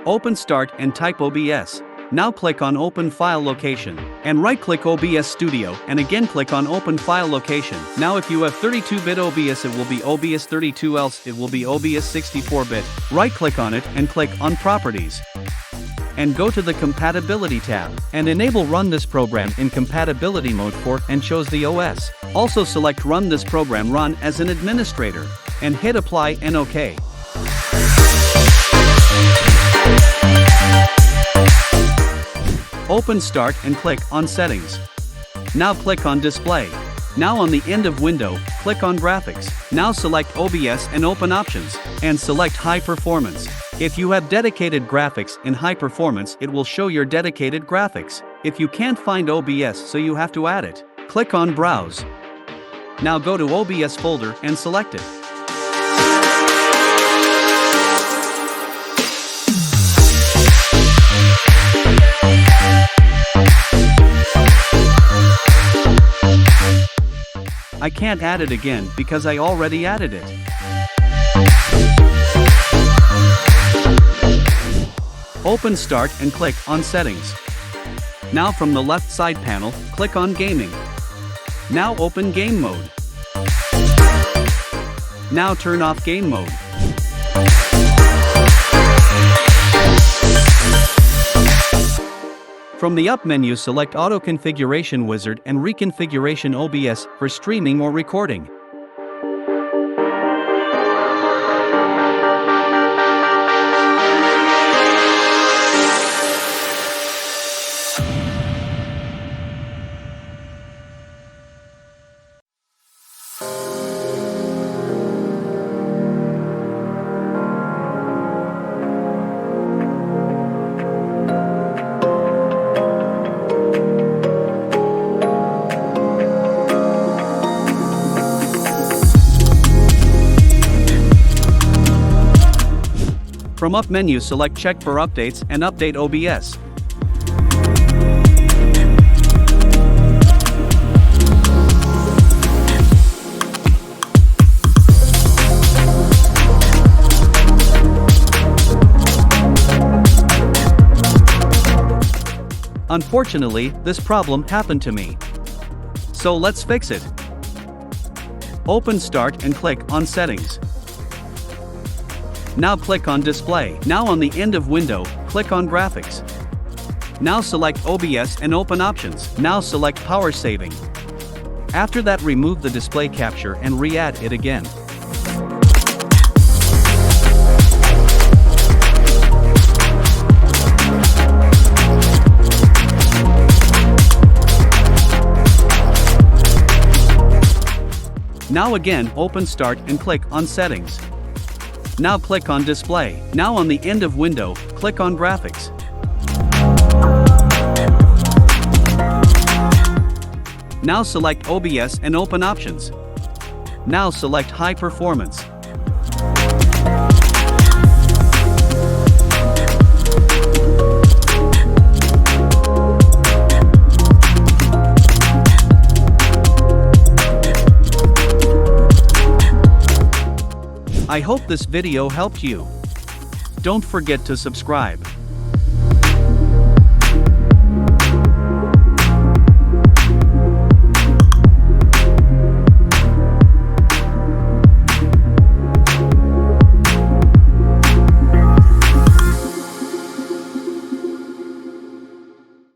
Open Start and type OBS. Now click on Open File Location, and right-click OBS Studio, and again click on Open File Location. Now if you have 32-bit OBS it will be OBS 32, else it will be OBS 64-bit. Right-click on it and click on Properties. And go to the Compatibility tab, and enable Run this program in compatibility mode for, and chose the OS. Also select Run this program run as an administrator, and hit Apply and OK. Open Start and click on Settings. Now click on Display. Now on the end of window, click on Graphics. Now select OBS and open Options, and select High Performance. If you have dedicated graphics in high performance, it will show your dedicated graphics. If you can't find OBS, so you have to add it, click on Browse. Now go to OBS folder and select it. I can't add it again because I already added it. Open Start and click on Settings. Now from the left side panel, click on Gaming. Now open Game Mode. Now turn off Game Mode. From the Up menu select Auto Configuration Wizard and Reconfiguration OBS for streaming or recording. From Up menu select Check for Updates and update OBS. Unfortunately, this problem happened to me. So let's fix it. Open Start and click on Settings. Now click on Display. Now on the end of window, click on Graphics. Now select OBS and open Options. Now select Power Saving. After that remove the display capture and re-add it again. Now again open Start and click on Settings. Now click on Display. Now on the end of window, click on Graphics. Now select OBS and open Options. Now select High Performance. I hope this video helped you. Don't forget to subscribe.